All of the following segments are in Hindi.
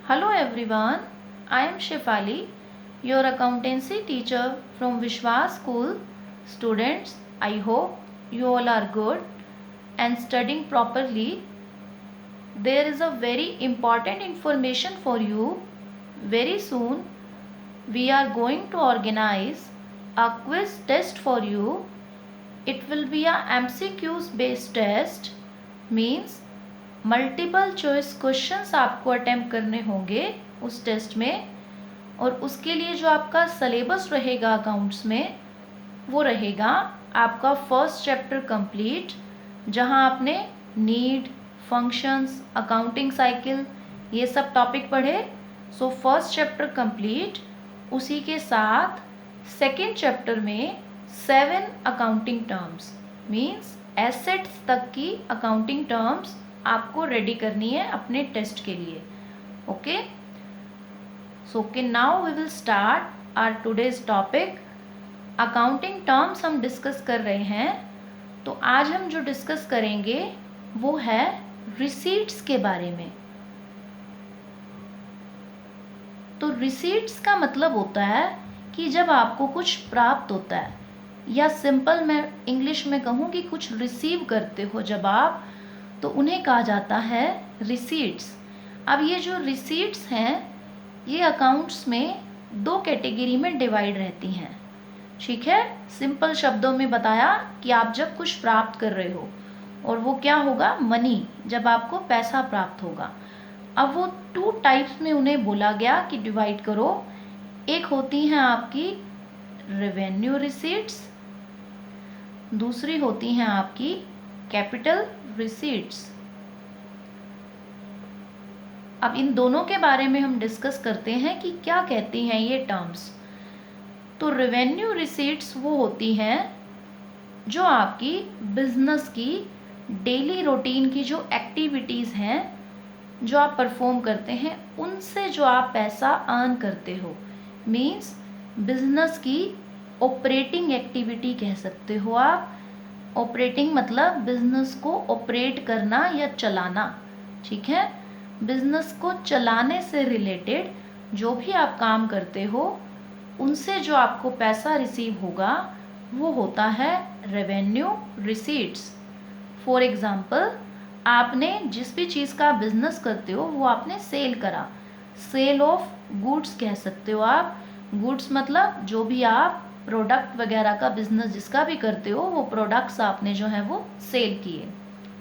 Hello everyone, I am Shefali, your accountancy teacher from Vishwas School. Students, I hope you all are good and studying properly. There is a very important information for you. Very soon, we are going to organize a quiz test for you. It will be a MCQs based test, means multiple choice questions आपको अटेम्प्ट करने होंगे उस टेस्ट में। और उसके लिए जो आपका सिलेबस रहेगा अकाउंट्स में वो रहेगा आपका फर्स्ट चैप्टर कंप्लीट, जहां आपने नीड, फंक्शंस, अकाउंटिंग साइकिल ये सब टॉपिक पढ़े। सो फर्स्ट चैप्टर कंप्लीट, उसी के साथ सेकेंड चैप्टर में 7 अकाउंटिंग टर्म्स मीन्स एसेट्स तक की अकाउंटिंग टर्म्स आपको रेडी करनी है अपने टेस्ट के लिए। Okay, so okay, now we will start our today's topic. Accounting terms हम डिस्कस कर रहे हैं, तो आज हम जो डिस्कस करेंगे वो है रिसीट्स के बारे में। तो रिसीट्स का मतलब होता है कि जब आपको कुछ प्राप्त होता है, या सिंपल मैं इंग्लिश में कहूँ कि कुछ रिसीव करते हो जब आप, तो उन्हें कहा जाता है रिसीट्स। अब ये जो रिसीट्स हैं ये अकाउंट्स में 2 कैटेगरी में डिवाइड रहती हैं। ठीक है, सिंपल शब्दों में बताया कि आप जब कुछ प्राप्त कर रहे हो, और वो क्या होगा, मनी, जब आपको पैसा प्राप्त होगा। अब वो 2 टाइप्स में उन्हें बोला गया कि डिवाइड करो। एक होती हैं आपकी रेवेन्यू रिसीट्स, दूसरी होती हैं आपकी कैपिटल रिसीट्स। अब इन दोनों के बारे में हम डिस्कस करते हैं कि क्या कहती हैं ये टर्म्स। तो रेवेन्यू रिसीट्स वो होती हैं जो आपकी बिजनेस की डेली रूटीन की जो एक्टिविटीज़ हैं जो आप परफॉर्म करते हैं, उनसे जो आप पैसा अर्न करते हो, मीन्स बिजनेस की ऑपरेटिंग एक्टिविटी कह सकते हो आप। ऑपरेटिंग मतलब बिजनेस को ऑपरेट करना या चलाना। ठीक है, बिजनेस को चलाने से रिलेटेड जो भी आप काम करते हो, उनसे जो आपको पैसा रिसीव होगा वो होता है रेवेन्यू रिसीट्स। फॉर एग्जाम्पल, आपने जिस भी चीज़ का बिजनेस करते हो वो आपने सेल करा, सेल ऑफ गुड्स कह सकते हो आप। गुड्स मतलब जो भी आप प्रोडक्ट वगैरह का बिजनेस जिसका भी करते हो, वो प्रोडक्ट्स आपने जो है वो सेल किए।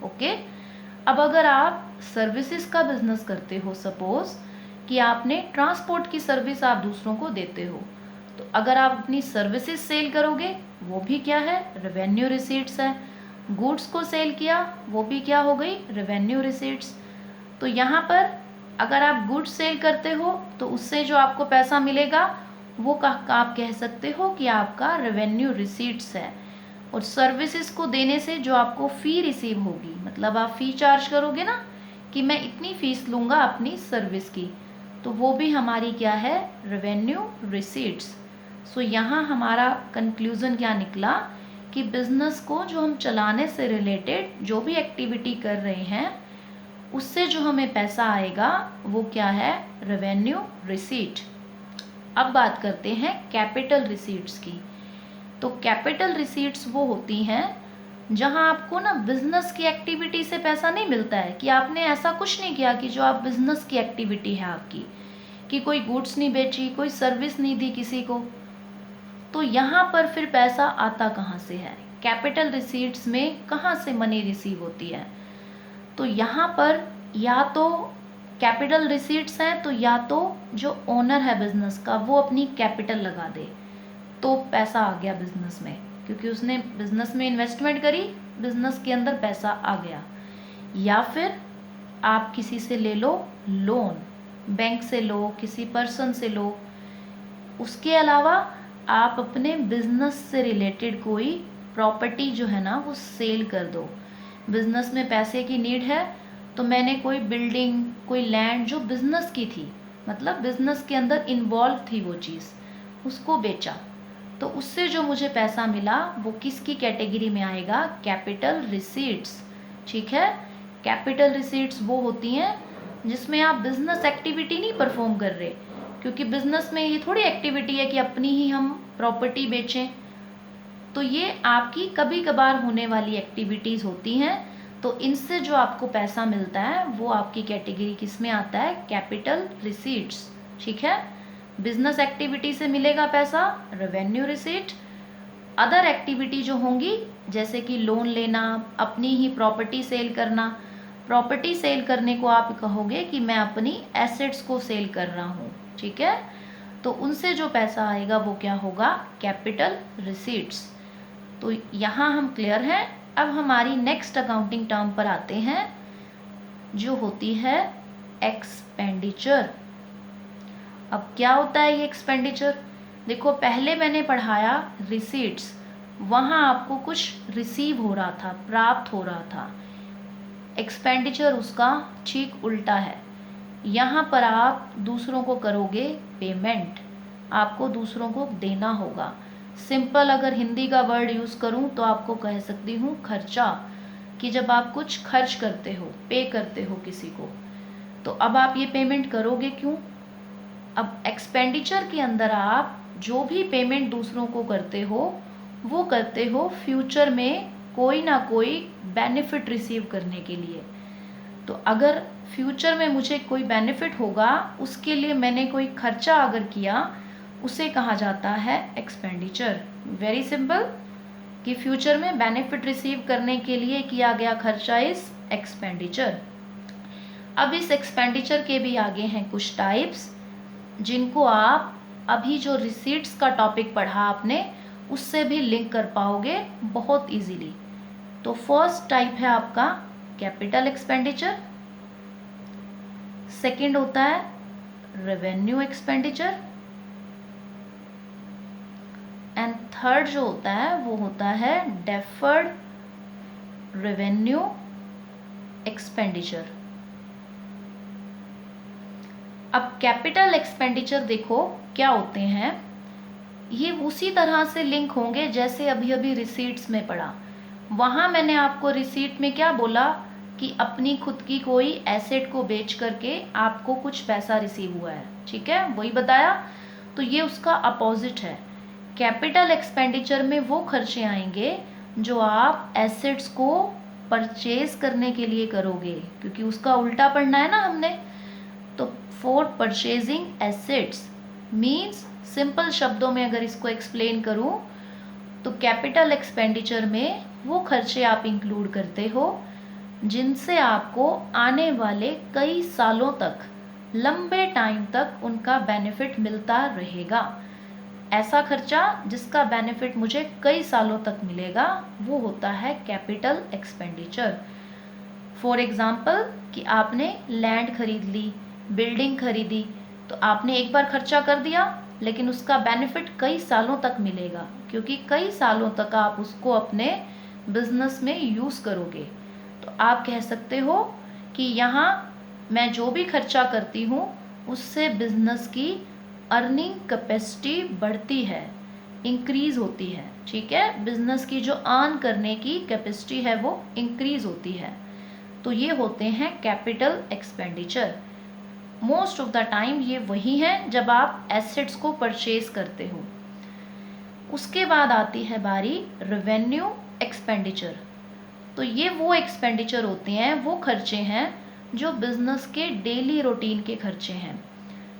ओके, अब अगर आप सर्विसेज का बिजनेस करते हो, सपोज कि आपने ट्रांसपोर्ट की सर्विस आप दूसरों को देते हो, तो अगर आप अपनी सर्विसेज सेल करोगे वो भी क्या है, रेवेन्यू रिसीट्स है। गुड्स को सेल किया वो भी क्या हो गई, रेवेन्यू रिसीट्स। तो यहाँ पर अगर आप गुड्स सेल करते हो तो उससे जो आपको पैसा मिलेगा वो आप कह सकते हो कि आपका रेवेन्यू रिसीट्स है। और सर्विसेज को देने से जो आपको फ़ी रिसीव होगी, मतलब आप फ़ी चार्ज करोगे ना कि मैं इतनी फ़ीस लूँगा अपनी सर्विस की, तो वो भी हमारी क्या है, रेवेन्यू रिसीट्स। सो यहाँ हमारा कंक्लूज़न क्या निकला कि बिज़नेस को जो हम चलाने से रिलेटेड जो भी एक्टिविटी कर रहे हैं, उससे जो हमें पैसा आएगा वो क्या है, रेवेन्यू रिसीट। अब बात करते हैं कैपिटल रिसीट्स की। तो कैपिटल रिसीट्स वो होती हैं जहां आपको ना बिजनेस की एक्टिविटी से पैसा नहीं मिलता है, कि आपने ऐसा कुछ नहीं किया कि जो आप बिजनेस की एक्टिविटी है आपकी, कि कोई गुड्स नहीं बेची, कोई सर्विस नहीं दी किसी को, तो यहाँ पर फिर पैसा आता कहाँ से है, कैपिटल रिसीट्स में कहाँ से मनी रिसीव होती है। तो यहाँ पर या तो कैपिटल रिसीट्स हैं, तो या तो जो ओनर है बिजनेस का वो अपनी कैपिटल लगा दे तो पैसा आ गया बिजनेस में, क्योंकि उसने बिजनेस में इन्वेस्टमेंट करी, बिजनेस के अंदर पैसा आ गया। या फिर आप किसी से ले लो लोन, बैंक से लो, किसी पर्सन से लो। उसके अलावा आप अपने बिजनेस से रिलेटेड कोई प्रॉपर्टी जो है ना वो सेल कर दो। बिजनेस में पैसे की नीड है, तो मैंने कोई बिल्डिंग, कोई लैंड जो बिजनेस की थी, मतलब बिजनेस के अंदर इन्वॉल्व थी वो चीज़, उसको बेचा, तो उससे जो मुझे पैसा मिला वो किसकी कैटेगरी में आएगा, कैपिटल रिसीट्स। ठीक है, कैपिटल रिसीट्स वो होती हैं जिसमें आप बिजनेस एक्टिविटी नहीं परफॉर्म कर रहे, क्योंकि बिजनेस में ये थोड़ी एक्टिविटी है कि अपनी ही हम प्रॉपर्टी बेचें। तो ये आपकी कभी कभार होने वाली एक्टिविटीज़ होती हैं। तो इनसे जो आपको पैसा मिलता है वो आपकी कैटेगरी किस में आता है? Capital receipts. ठीक है, बिजनेस एक्टिविटी से मिलेगा पैसा, रेवेन्यू रिसीट। अदर एक्टिविटी जो होंगी जैसे कि लोन लेना, अपनी ही प्रॉपर्टी सेल करना, प्रॉपर्टी सेल करने को आप कहोगे कि मैं अपनी एसेट्स को सेल कर रहा हूँ। ठीक है, तो उनसे जो पैसा आएगा वो क्या होगा? Capital receipts. तो यहाँ हम क्लियर हैं। अब हमारी नेक्स्ट अकाउंटिंग टर्म पर आते हैं जो होती है एक्सपेंडिचर। अब क्या होता है ये एक्सपेंडिचर? देखो, पहले मैंने पढ़ाया रिसीट्स, वहाँ आपको कुछ रिसीव हो रहा था, प्राप्त हो रहा था। एक्सपेंडिचर उसका ठीक उल्टा है। यहाँ पर आप दूसरों को करोगे पेमेंट, आपको दूसरों को देना होगा। सिंपल अगर हिंदी का वर्ड यूज़ करूँ तो आपको कह सकती हूँ खर्चा, कि जब आप कुछ खर्च करते हो, पे करते हो किसी को, तो अब आप ये पेमेंट करोगे क्यों? अब एक्सपेंडिचर के अंदर आप जो भी पेमेंट दूसरों को करते हो वो करते हो फ्यूचर में कोई ना कोई बेनिफिट रिसीव करने के लिए। तो अगर फ्यूचर में मुझे कोई बेनिफिट होगा, उसके लिए मैंने कोई खर्चा अगर किया, उसे कहा जाता है एक्सपेंडिचर। वेरी सिंपल, कि फ्यूचर में बेनिफिट रिसीव करने के लिए किया गया खर्चा इस एक्सपेंडिचर। अब इस एक्सपेंडिचर के भी आगे हैं कुछ टाइप्स, जिनको आप अभी जो रिसीट्स का टॉपिक पढ़ा आपने उससे भी लिंक कर पाओगे बहुत इजीली। तो फर्स्ट टाइप है आपका कैपिटल एक्सपेंडिचर, सेकंड होता है रेवेन्यू एक्सपेंडिचर, एंड थर्ड जो होता है वो होता है डेफर्ड रेवेन्यू एक्सपेंडिचर। अब कैपिटल एक्सपेंडिचर देखो क्या होते हैं, ये उसी तरह से लिंक होंगे जैसे अभी अभी रिसीट्स में पढ़ा। वहाँ मैंने आपको रिसीट में क्या बोला कि अपनी खुद की कोई एसेट को बेच करके आपको कुछ पैसा रिसीव हुआ है। ठीक है, वही बताया। तो ये उसका अपोजिट है। कैपिटल एक्सपेंडिचर में वो खर्चे आएंगे जो आप एसेट्स को परचेज करने के लिए करोगे, क्योंकि उसका उल्टा पढ़ना है ना हमने। तो for purchasing assets means, simple शब्दों में अगर इसको एक्सप्लेन करूं तो कैपिटल एक्सपेंडिचर में वो खर्चे आप इंक्लूड करते हो जिनसे आपको आने वाले कई सालों तक, लंबे टाइम तक उनका बेनिफिट मिलता रहेगा। ऐसा खर्चा जिसका बेनिफिट मुझे कई सालों तक मिलेगा वो होता है कैपिटल एक्सपेंडिचर। फॉर एग्जाम्पल कि आपने लैंड खरीद ली, बिल्डिंग खरीदी, तो आपने एक बार खर्चा कर दिया लेकिन उसका बेनिफिट कई सालों तक मिलेगा, क्योंकि कई सालों तक आप उसको अपने बिजनेस में यूज़ करोगे। तो आप कह सकते हो कि यहाँ मैं जो भी खर्चा करती हूँ उससे बिजनेस की अर्निंग कैपेसिटी बढ़ती है, इंक्रीज़ होती है। ठीक है, बिजनेस की जो अर्न करने की कैपेसिटी है वो इंक्रीज़ होती है। तो ये होते हैं capital expenditure. Most of the time ये वही है जब आप एसेट्स को परचेज करते हो। उसके बाद आती है बारी रेवेन्यू एक्सपेंडिचर। तो ये वो एक्सपेंडिचर होते हैं, वो खर्चे हैं जो बिजनेस के डेली रूटीन के खर्चे हैं,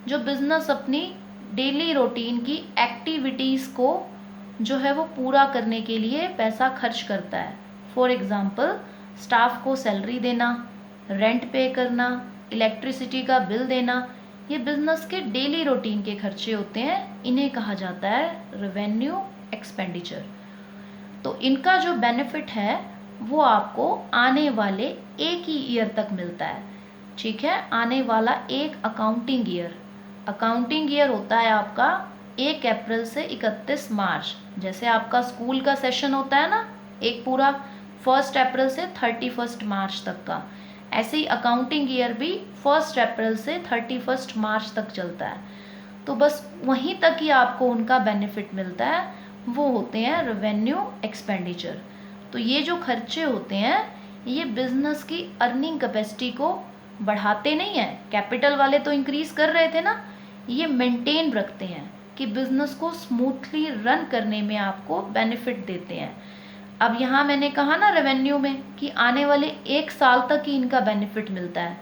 जो बिजनेस अपनी डेली रूटीन की एक्टिविटीज़ को जो है वो पूरा करने के लिए पैसा खर्च करता है। फॉर एग्ज़ाम्पल, स्टाफ को सैलरी देना, रेंट पे करना, इलेक्ट्रिसिटी का बिल देना, ये बिजनेस के डेली रूटीन के खर्चे होते हैं। इन्हें कहा जाता है रेवेन्यू एक्सपेंडिचर। तो इनका जो बेनिफिट है वो आपको आने वाले एक ही ईयर तक मिलता है। ठीक है, आने वाला एक अकाउंटिंग ईयर। अकाउंटिंग ईयर होता है आपका 1 अप्रैल से 31 मार्च। जैसे आपका स्कूल का सेशन होता है ना, एक पूरा 1 अप्रैल से 31 मार्च तक का, ऐसे ही अकाउंटिंग ईयर भी 1 अप्रैल से 31 मार्च तक चलता है। तो बस वहीं तक ही आपको उनका बेनिफिट मिलता है, वो होते हैं रेवेन्यू एक्सपेंडिचर। तो ये जो खर्चे होते हैं ये बिजनेस की अर्निंग कैपेसिटी को बढ़ाते नहीं हैं। कैपिटल वाले तो इंक्रीज कर रहे थे ना, ये मेंटेन रखते हैं कि बिजनेस को स्मूथली रन करने में आपको बेनिफिट देते हैं। अब यहाँ मैंने कहा ना रेवेन्यू में कि आने वाले 1 साल तक ही इनका बेनिफिट मिलता है।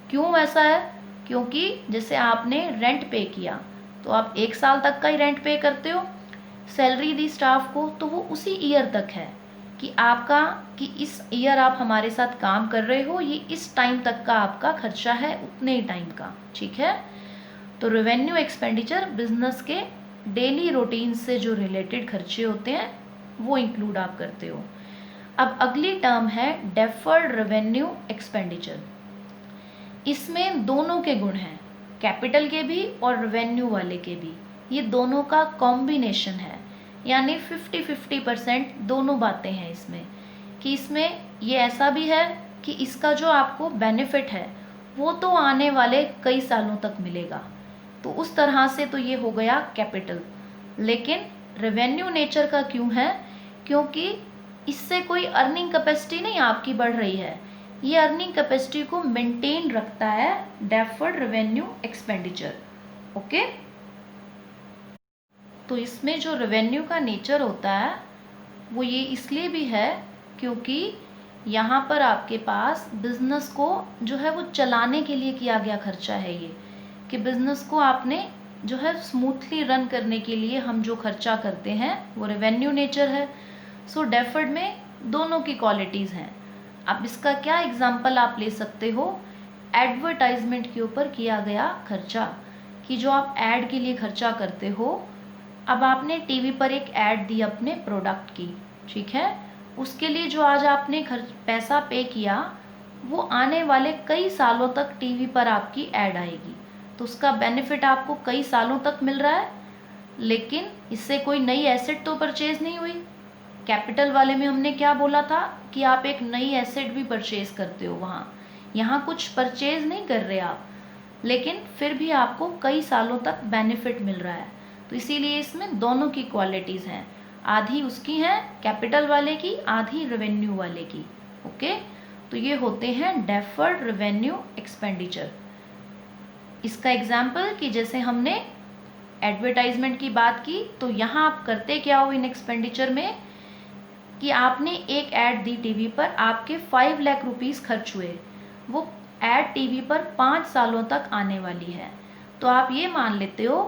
क्यों ऐसा है? क्योंकि जैसे आपने रेंट पे किया तो आप 1 साल तक का ही रेंट पे करते हो, सैलरी दी स्टाफ को तो वो उसी ईयर तक है कि आपका, कि इस ईयर आप हमारे साथ काम कर रहे हो, ये इस टाइम तक का आपका खर्चा है, उतने ही टाइम का। ठीक है, तो रेवेन्यू एक्सपेंडिचर बिजनेस के डेली रूटीन से जो रिलेटेड खर्चे होते हैं वो इंक्लूड आप करते हो। अब अगली टर्म है डेफर्ड रेवेन्यू एक्सपेंडिचर। इसमें दोनों के गुण हैं, कैपिटल के भी और रेवेन्यू वाले के भी। ये दोनों का कॉम्बिनेशन है, यानी 50-50% दोनों बातें हैं इसमें। कि इसमें ये ऐसा भी है कि इसका जो आपको बेनिफिट है वो तो आने वाले कई सालों तक मिलेगा, तो उस तरह से तो ये हो गया कैपिटल। लेकिन रेवेन्यू नेचर का क्यों है? क्योंकि इससे कोई अर्निंग कैपेसिटी नहीं आपकी बढ़ रही है, ये अर्निंग कैपेसिटी को मेंटेन रखता है डेफर्ड रेवेन्यू एक्सपेंडिचर। ओके, तो इसमें जो रेवेन्यू का नेचर होता है वो ये इसलिए भी है क्योंकि यहाँ पर आपके पास बिजनेस को जो है वो चलाने के लिए किया गया खर्चा है ये, कि बिजनेस को आपने जो है स्मूथली रन करने के लिए हम जो खर्चा करते हैं वो रेवेन्यू नेचर है। सो डेफर्ड में दोनों की क्वालिटीज़ हैं। अब इसका क्या एग्जाम्पल आप ले सकते हो? एडवर्टाइजमेंट के ऊपर किया गया खर्चा, कि जो आप ऐड के लिए खर्चा करते हो। अब आपने टीवी पर एक ऐड दी अपने प्रोडक्ट की, ठीक है, उसके लिए जो आज आपने पैसा पे किया वो आने वाले कई सालों तक टीवी पर आपकी ऐड आएगी, तो उसका बेनिफिट आपको कई सालों तक मिल रहा है। लेकिन इससे कोई नई एसेट तो परचेज नहीं हुई। कैपिटल वाले में हमने क्या बोला था कि आप एक नई एसेट भी परचेज करते हो वहाँ, यहाँ कुछ परचेज नहीं कर रहे आप, लेकिन फिर भी आपको कई सालों तक बेनिफिट मिल रहा है। तो इसीलिए इसमें दोनों की क्वालिटीज़ हैं, आधी उसकी हैं कैपिटल वाले की, आधी रेवेन्यू वाले की। ओके, तो ये होते हैं डेफर्ड रेवेन्यू एक्सपेंडिचर। इसका एग्जाम्पल कि जैसे हमने एडवर्टाइजमेंट की बात की, तो यहाँ आप करते क्या हो इन एक्सपेंडिचर में कि आपने एक ऐड दी टीवी पर, आपके 5 लाख रुपीज़ खर्च हुए, वो ऐड टीवी पर 5 सालों तक आने वाली है। तो आप ये मान लेते हो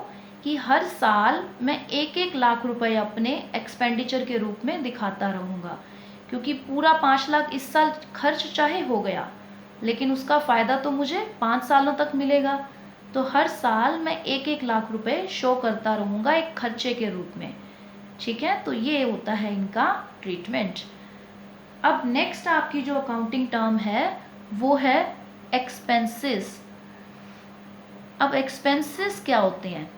कि हर साल मैं 1-1 लाख रुपए अपने एक्सपेंडिचर के रूप में दिखाता रहूँगा, क्योंकि पूरा 5 लाख इस साल खर्च चाहे हो गया, लेकिन उसका फ़ायदा तो मुझे 5 सालों तक मिलेगा। तो हर साल मैं 1-1 लाख रुपए शो करता रहूँगा एक खर्चे के रूप में। ठीक है, तो ये होता है इनका ट्रीटमेंट। अब नेक्स्ट आपकी जो अकाउंटिंग टर्म है वो है एक्सपेंसेस। अब एक्सपेंसेस क्या होते हैं?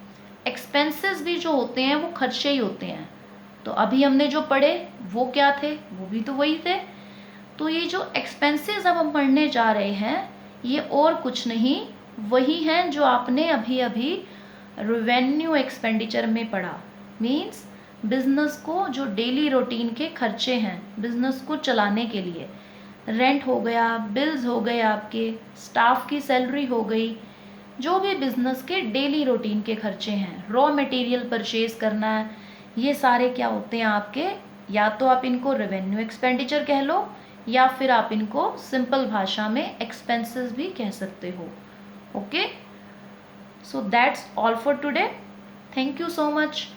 एक्सपेंसेस भी जो होते हैं वो खर्चे ही होते हैं। तो अभी हमने जो पढ़े वो क्या थे? वो भी तो वही थे। तो ये जो एक्सपेंसेस अब हम पढ़ने जा रहे हैं ये और कुछ नहीं, वही हैं जो आपने अभी अभी रेवेन्यू एक्सपेंडिचर में पढ़ा। मीन्स बिजनेस को जो डेली रूटीन के खर्चे हैं बिजनेस को चलाने के लिए, रेंट हो गया, बिल्स हो गए, आपके स्टाफ की सैलरी हो गई, जो भी बिजनेस के डेली रूटीन के खर्चे हैं, रॉ मटेरियल परचेज करना है, ये सारे क्या होते हैं आपके, या तो आप इनको रेवेन्यू एक्सपेंडिचर कह लो या फिर आप इनको सिंपल भाषा में एक्सपेंसेस भी कह सकते हो। Okay, so that's all for today. Thank you so much.